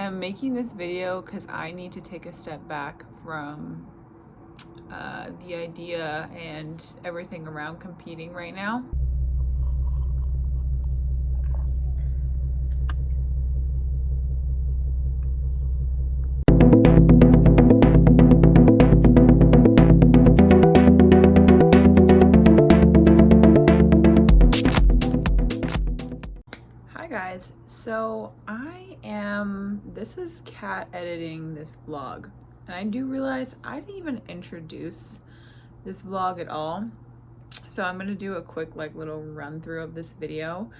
am making this video because I need to take a step back from the idea and everything around competing right now. Hi guys, so this is Kat editing this vlog, and I do realize I didn't even introduce this vlog at all. So I'm gonna do a quick little run through of this video.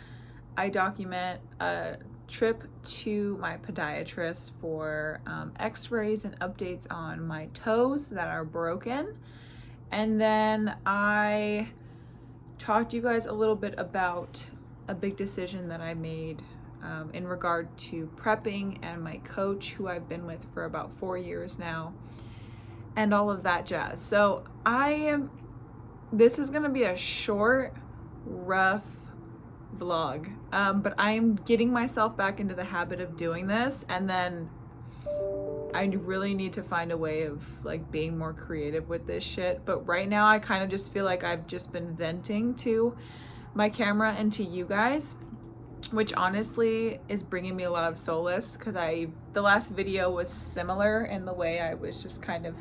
I document a trip to my podiatrist for x-rays and updates on my toes that are broken. And then I talked to you guys a little bit about a big decision that I made in regard to prepping and my coach, who I've been with for about 4 years now, and all of that jazz. So this is gonna be a short, rough vlog, but I'm getting myself back into the habit of doing this, and then I really need to find a way of being more creative with this shit. But right now I kind of just feel like I've just been venting to my camera and to you guys, which honestly is bringing me a lot of solace, because the last video was similar in the way I was just kind of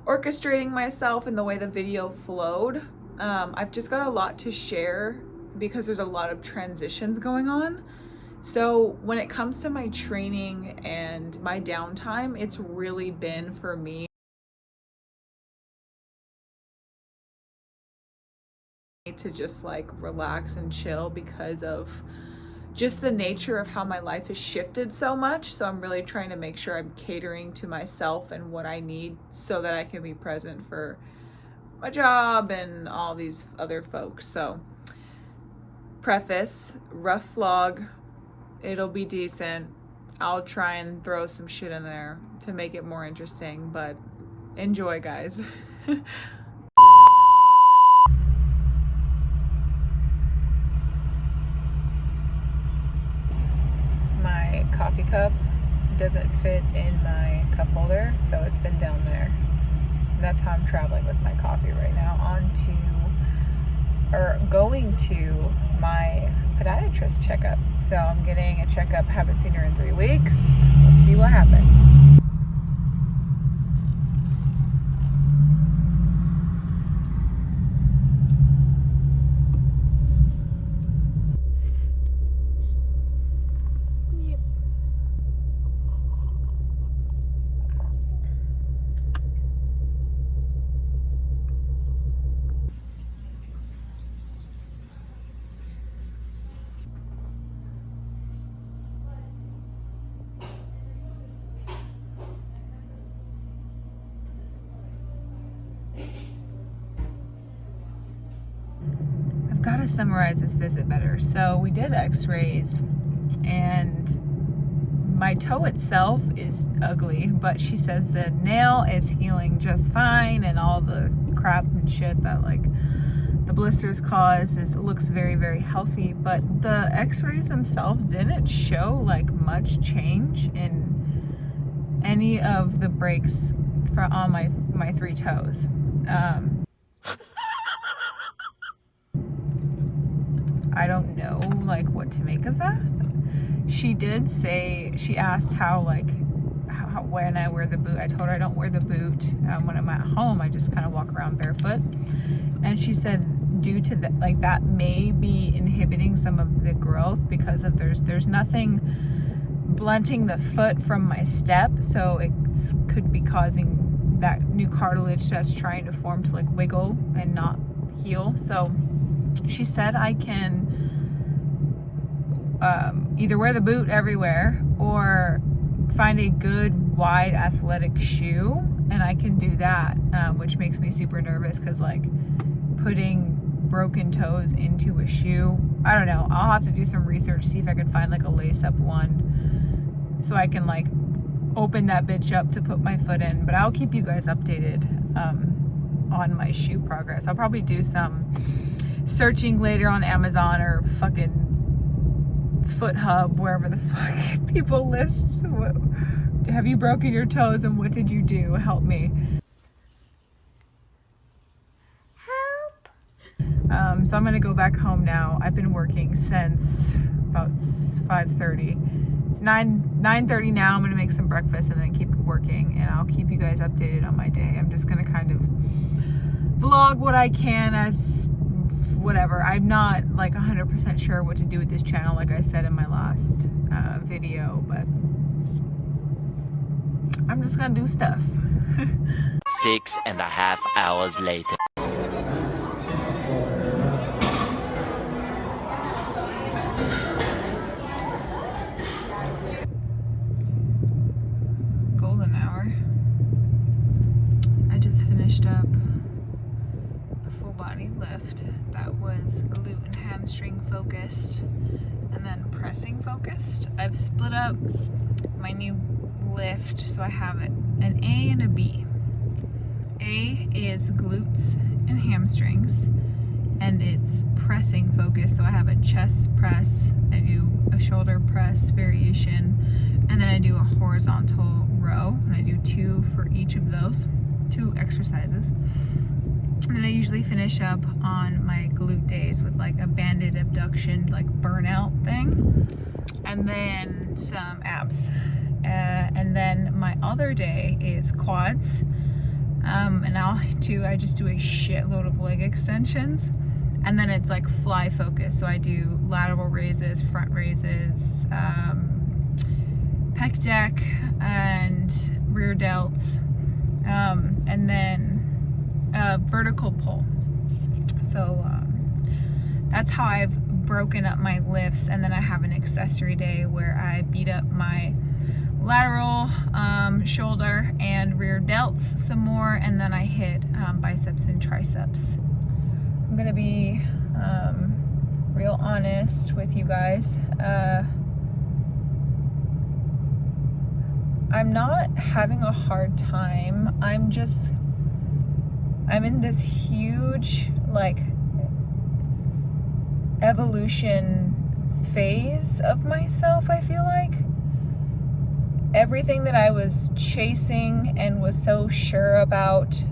orchestrating myself and the way the video flowed. I've just got a lot to share because there's a lot of transitions going on. So when it comes to my training and my downtime, it's really been for me to just relax and chill because of just the nature of how my life has shifted so much. So I'm really trying to make sure I'm catering to myself and what I need so that I can be present for my job and all these other folks. So preface, rough vlog, it'll be decent. I'll try and throw some shit in there to make it more interesting, but enjoy, guys. My coffee cup doesn't fit in my cup holder, so it's been down there. And that's how I'm traveling with my coffee right now, going to my podiatrist checkup. So I'm getting a checkup. Haven't seen her in 3 weeks. We'll see what happens. Gotta summarize this visit better. So we did x-rays, and my toe itself is ugly, but she says the nail is healing just fine, and all the crap and shit that the blisters cause looks very, very healthy. But the x-rays themselves didn't show much change in any of the breaks on my 3 toes. I don't know what to make of that. She did say, she asked how when I wear the boot. I told her I don't wear the boot when I'm at home. I just kind of walk around barefoot. And she said due to that, that may be inhibiting some of the growth because of there's nothing blunting the foot from my step, so it could be causing that new cartilage that's trying to form to wiggle and not heal. So she said I can either wear the boot everywhere or find a good wide athletic shoe, and I can do that, which makes me super nervous because putting broken toes into a shoe, I don't know. I'll have to do some research, see if I can find a lace-up one so I can open that bitch up to put my foot in. But I'll keep you guys updated on my shoe progress. I'll probably do some searching later on Amazon or fucking foot hub, wherever the fuck people list. Have you broken your toes and what did you do? Help me. Help! So I'm gonna go back home now. I've been working since about 5:30. It's 9:30 now. I'm gonna make some breakfast and then keep working, and I'll keep you guys updated on my day. I'm just gonna kind of vlog what I can as whatever. I'm not like 100% sure what to do with this channel, like I said in my last video, but I'm just gonna do stuff. 6.5 hours later. Golden hour. I just finished up a full body lift that was glute and hamstring focused and then pressing focused. I've split up my new lift so I have an A and a B. A is glutes and hamstrings, and it's pressing focused, so I have a chest press, I do a shoulder press variation, and then I do a horizontal row, and I do 2 for each of those, 2 exercises. And then I usually finish up on my glute days with like a banded abduction, like burnout thing, and then some abs. And then my other day is quads, and I just do a shitload of leg extensions, and then it's like fly focus, so I do lateral raises, front raises, pec deck and rear delts, and then vertical pull. So that's how I've broken up my lifts, and then I have an accessory day where I beat up my lateral, shoulder and rear delts some more, and then I hit biceps and triceps. I'm gonna be real honest with you guys. I'm not having a hard time. I'm in this huge like evolution phase of myself, I feel like. Everything that I was chasing and was so sure about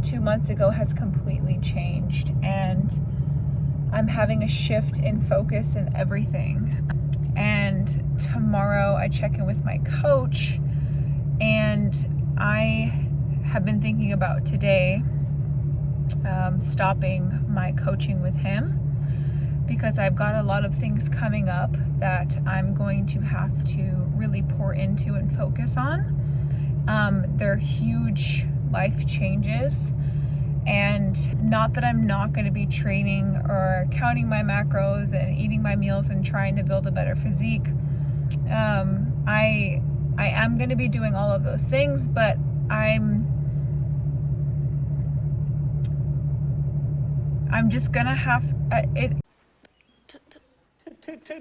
2 months ago has completely changed, and I'm having a shift in focus in everything. And tomorrow I check in with my coach, and I have been thinking about today stopping my coaching with him, because I've got a lot of things coming up that I'm going to have to really pour into and focus on. They're huge life changes, and not that I'm not going to be training or counting my macros and eating my meals and trying to build a better physique. I am going to be doing all of those things, but I'm just gonna have it.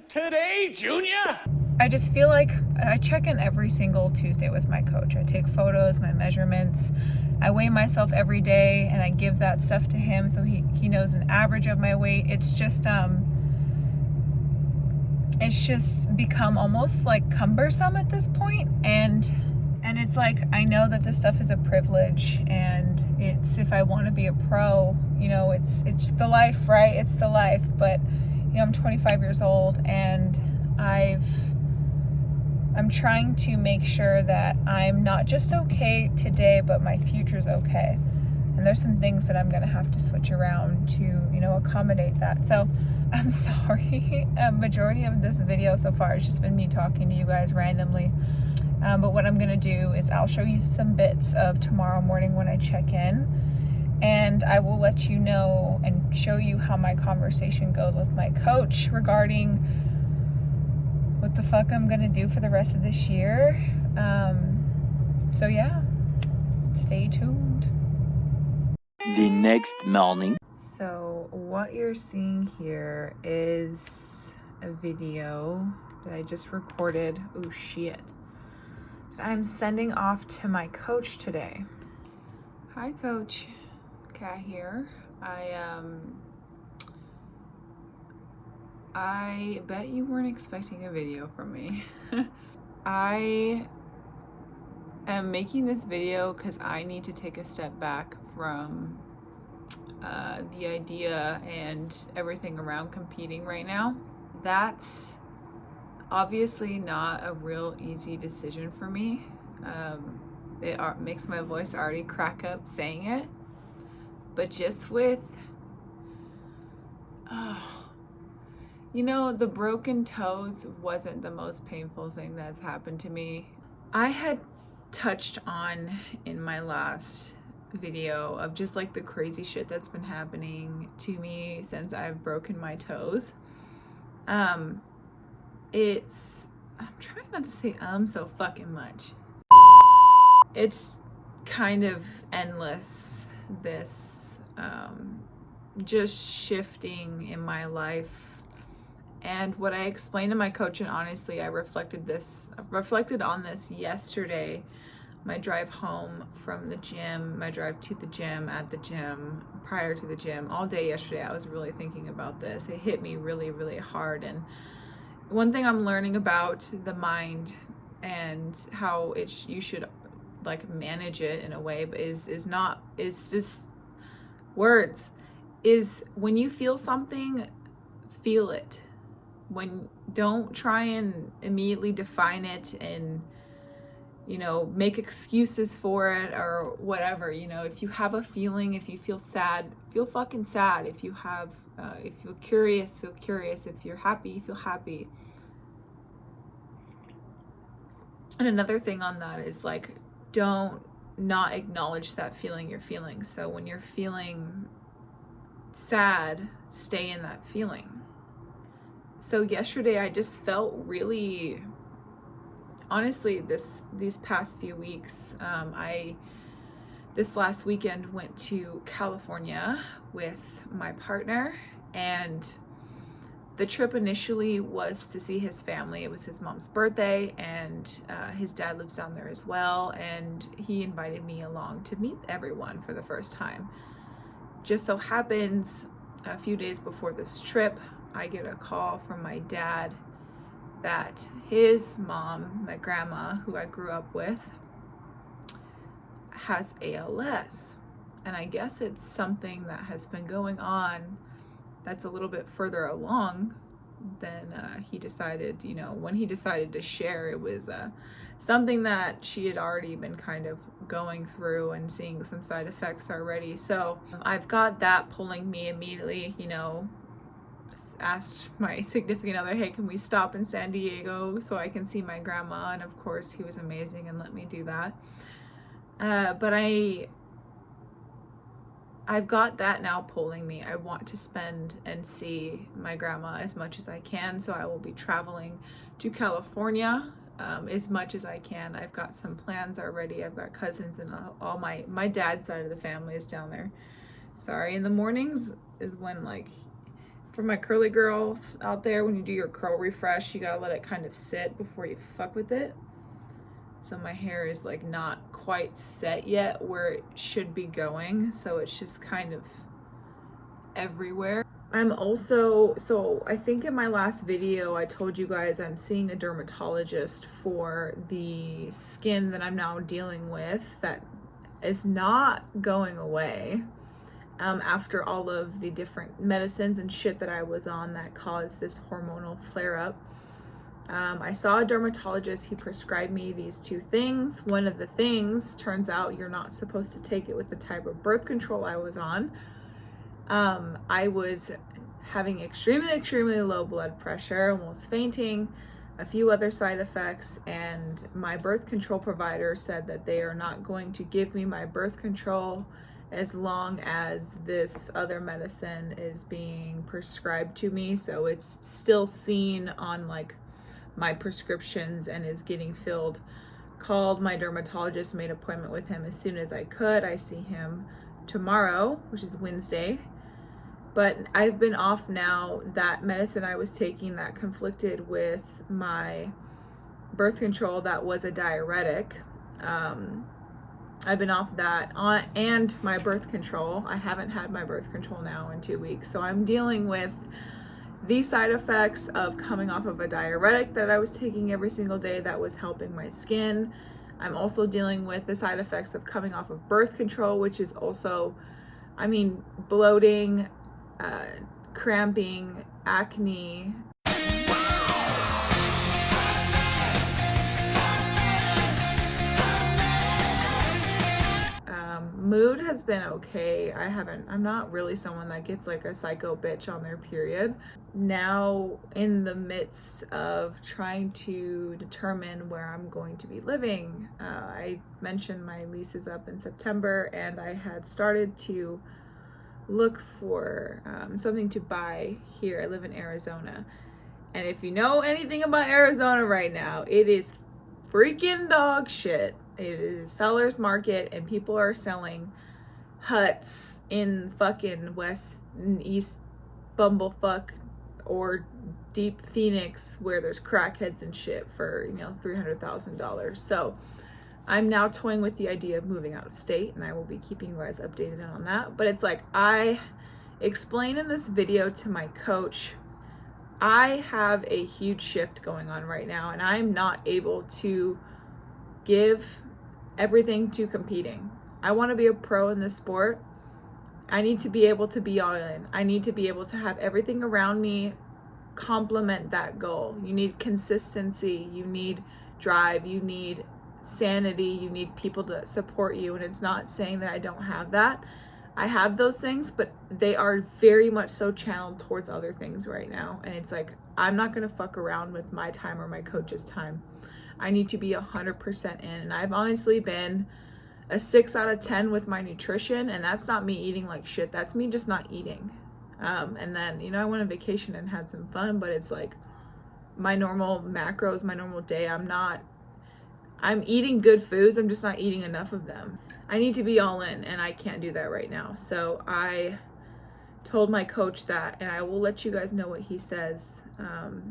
Today, Junior? I just feel like I check in every single Tuesday with my coach. I take photos, my measurements. I weigh myself every day, and I give that stuff to him so he knows an average of my weight. It's just become almost like cumbersome at this point, and it's like, I know that this stuff is a privilege, and it's, if I want to be a pro, you know, it's the life, right? It's the life. But you know, I'm 25 years old, and I'm trying to make sure that I'm not just okay today, but my future's okay. And there's some things that I'm gonna have to switch around to, you know, accommodate that. So I'm sorry. A majority of this video so far has just been me talking to you guys randomly. But what I'm gonna do is I'll show you some bits of tomorrow morning when I check in, and I will let you know and show you how my conversation goes with my coach regarding what the fuck I'm gonna do for the rest of this year. So yeah, stay tuned. The next morning. So what you're seeing here is a video that I just recorded. Oh shit. I'm sending off to my coach today. Hi coach, Kat here. I bet you weren't expecting a video from me. I am making this video because I need to take a step back from the idea and everything around competing right now. That's obviously not a real easy decision for me. It makes my voice already crack up saying it. But just with, the broken toes wasn't the most painful thing that's happened to me. I had touched on in my last video of just like the crazy shit that's been happening to me since I've broken my toes. I'm trying not to say so fucking much. It's kind of endless, this just shifting in my life. And what I explained to my coach, and honestly I reflected on this yesterday, my drive home from the gym, my drive to the gym, at the gym, prior to the gym, all day yesterday I was really thinking about this. It hit me really, really hard. And one thing I'm learning about the mind and how you should like manage it in a way, but is just words, is when you feel something, feel it. Don't try and immediately define it and make excuses for it or whatever. If you have a feeling, if you feel sad, feel fucking sad. If you feel curious, feel curious. If you're happy, feel happy. And another thing on that is like, don't not acknowledge that feeling you're feeling. So when you're feeling sad, stay in that feeling. So yesterday I just felt really, honestly, these past few weeks, this last weekend went to California with my partner, and the trip initially was to see his family. It was his mom's birthday, and his dad lives down there as well, and he invited me along to meet everyone for the first time. Just so happens, a few days before this trip, I get a call from my dad that his mom, my grandma, who I grew up with, has ALS. And I guess it's something that has been going on that's a little bit further along than he decided, when he decided to share. It was something that she had already been kind of going through and seeing some side effects already. So I've got that pulling me immediately, asked my significant other, hey, can we stop in San Diego so I can see my grandma? And of course he was amazing and let me do that. But I've got that now pulling me. I want to spend and see my grandma as much as I can. So I will be traveling to California as much as I can. I've got some plans already. I've got cousins and all my dad's side of the family is down there. Sorry, in the mornings is when, like, for my curly girls out there, when you do your curl refresh, you gotta let it kind of sit before you fuck with it. So my hair is like not quite set yet where it should be going, so it's just kind of everywhere. I'm also, so I think in my last video I told you guys I'm seeing a dermatologist for the skin that I'm now dealing with that is not going away. After all of the different medicines and shit that I was on that caused this hormonal flare-up. I saw a dermatologist. He prescribed me these two things. One of the things, turns out you're not supposed to take it with the type of birth control I was on. I was having extremely low blood pressure, almost fainting, a few other side effects, and my birth control provider said that they are not going to give me my birth control as long as this other medicine is being prescribed to me. So it's still seen on like my prescriptions and is getting filled. Called my dermatologist, made an appointment with him as soon as I could. I see him tomorrow, which is Wednesday. But I've been off now. That medicine I was taking that conflicted with my birth control, that was a diuretic. I've been off that and my birth control. I haven't had my birth control now in 2 weeks. So I'm dealing with the side effects of coming off of a diuretic that I was taking every single day that was helping my skin. I'm also dealing with the side effects of coming off of birth control, which is also, I mean, bloating, cramping, acne. Mood has been okay. I'm not really someone that gets like a psycho bitch on their period. Now, in the midst of trying to determine where I'm going to be living, I mentioned my lease is up in September, and I had started to look for something to buy here. I live in Arizona, and if you know anything about Arizona right now, it is freaking dog shit. It is seller's market, and people are selling huts in fucking East Bumblefuck or Deep Phoenix where there's crackheads and shit for, $300,000. So I'm now toying with the idea of moving out of state, and I will be keeping you guys updated on that. But it's like, I explained in this video to my coach, I have a huge shift going on right now, and I'm not able to give everything to competing. I want to be a pro in this sport. I need to be able to be all in. I need to be able to have everything around me complement that goal. You need consistency, you need drive, you need sanity, you need people to support you. And it's not saying that I don't have that. I have those things, but they are very much so channeled towards other things right now. And it's like, I'm not going to fuck around with my time or my coach's time. I need to be 100% in. And I've honestly been a 6 out of 10 with my nutrition, and that's not me eating like shit. That's me just not eating. And then, I went on vacation and had some fun, but it's like my normal macros, my normal day, I'm eating good foods. I'm just not eating enough of them. I need to be all in, and I can't do that right now. So I told my coach that, and I will let you guys know what he says.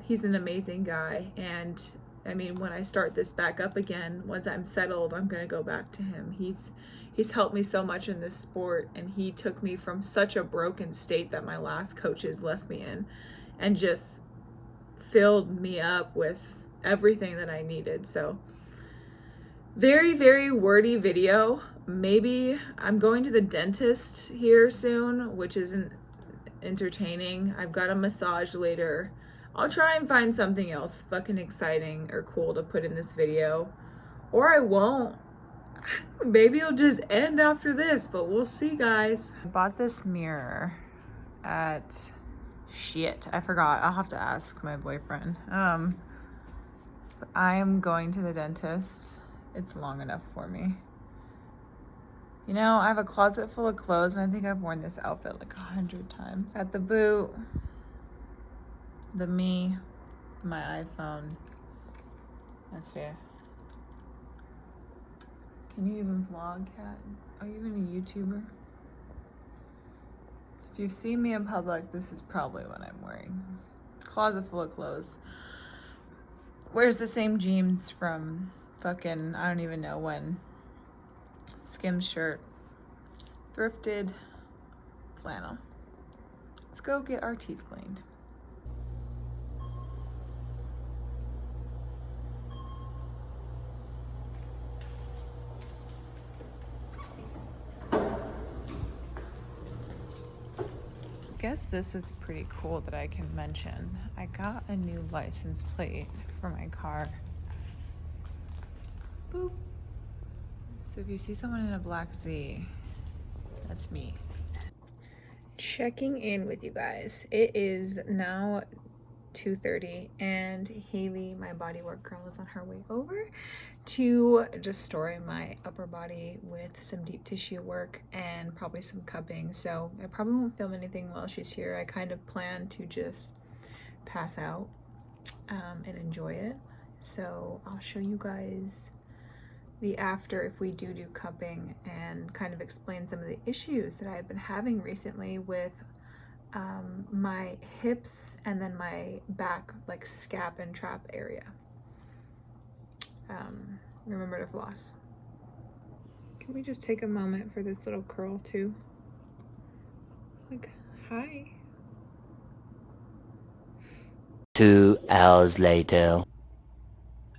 He's an amazing guy, and I mean, when I start this back up again, once I'm settled, I'm gonna go back to him. He's helped me so much in this sport, and he took me from such a broken state that my last coaches left me in, and just filled me up with everything that I needed. So very, very wordy video. Maybe I'm going to the dentist here soon, which isn't entertaining. I've got a massage later. I'll try and find something else fucking exciting or cool to put in this video. Or I won't. Maybe it'll just end after this, but we'll see, guys. I bought this mirror at... Shit, I forgot. I'll have to ask my boyfriend. But I am going to the dentist. It's long enough for me. I have a closet full of clothes, and I think I've worn this outfit like 100 times. Got the boot, the me, my iPhone. Let's see. Can you even vlog, Kat? Are you even a YouTuber? If you see me in public, this is probably what I'm wearing. Closet full of clothes. Wears the same jeans from fucking, I don't even know when. Skims shirt. Thrifted flannel. Let's go get our teeth cleaned. I guess this is pretty cool that I can mention. I got a new license plate for my car. Boop. So if you see someone in a black Z, that's me. Checking in with you guys. It is now 2:30, and Haley, my bodywork girl, is on her way over to just storing my upper body with some deep tissue work and probably some cupping. So I probably won't film anything while she's here. I kind of plan to just pass out and enjoy it. So I'll show you guys the after if we do cupping, and kind of explain some of the issues that I've been having recently with my hips and then my back, like scap and trap area. Remember to floss. Can we just take a moment for this little curl too? Like, hi. 2 hours later.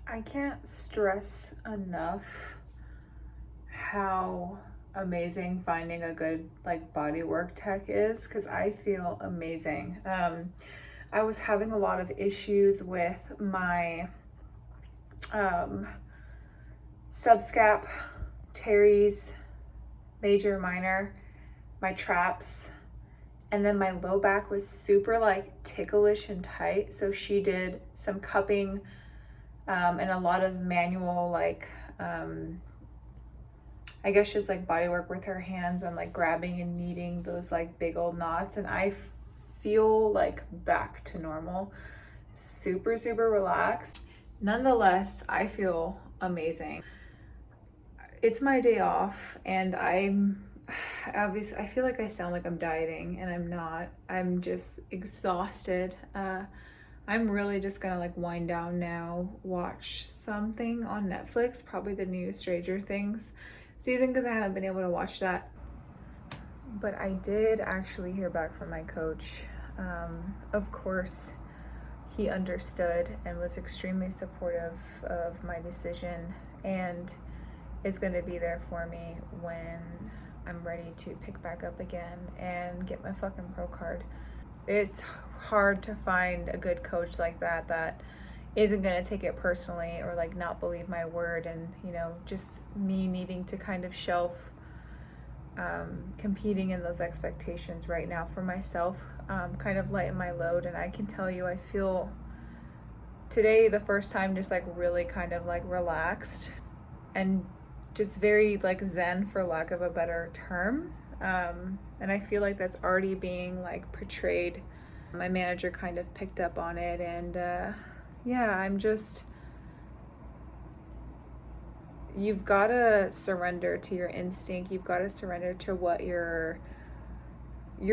I can't stress enough how amazing finding a good like bodywork tech is, because I feel amazing. I was having a lot of issues with my subscap, teres, major, minor, my traps, and then my low back was super like ticklish and tight. So she did some cupping and a lot of manual like I guess just like body work with her hands and like grabbing and kneading those like big old knots, and I feel like back to normal. Super, super relaxed. Nonetheless, I feel amazing. It's my day off and I'm obviously, I feel like I sound like I'm dieting and I'm not. I'm just exhausted. I'm really just gonna like wind down now, watch something on Netflix, probably the new Stranger Things season, because I haven't been able to watch that. But I did actually hear back from my coach. Of course, he understood and was extremely supportive of my decision, and is going to be there for me when I'm ready to pick back up again and get my fucking pro card. It's hard to find a good coach like that that isn't going to take it personally or like not believe my word, and you know, just me needing to kind of shelf competing in those expectations right now for myself, kind of lighten my load. And I can tell you, I feel today the first time just like really kind of like relaxed and just very like zen, for lack of a better term. And I feel like that's already being like portrayed. My manager kind of picked up on it, and yeah, I'm just, you've got to surrender to your instinct. You've got to surrender to what your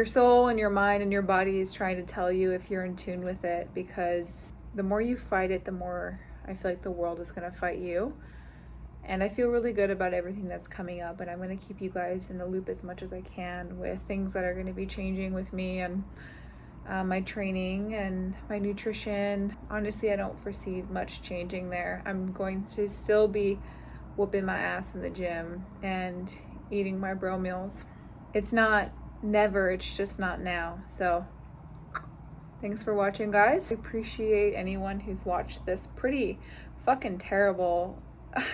soul and your mind and your body is trying to tell you, if you're in tune with it, because the more you fight it, the more I feel like the world is going to fight you. And I feel really good about everything that's coming up, and I'm going to keep you guys in the loop as much as I can with things that are going to be changing with me, and my training and my nutrition. Honestly, I don't foresee much changing there. I'm going to still be whooping my ass in the gym and eating my bro meals. It's not never, it's just not now. So thanks for watching, guys. I appreciate anyone who's watched this pretty fucking terrible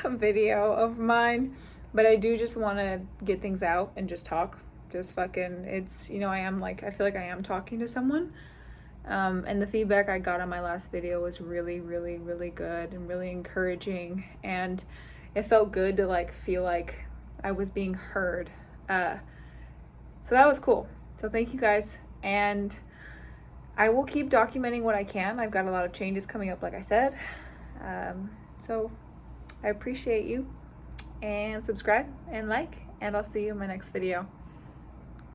video of mine, but I do just want to get things out and just talk. Just fucking, it's, you know, I feel like I am talking to someone. And the feedback I got on my last video was really, really, really good and really encouraging, and it felt good to like feel like I was being heard. So that was cool. So thank you guys, and I will keep documenting what I can. I've got a lot of changes coming up, like I said. So I appreciate you, and subscribe and like, and I'll see you in my next video.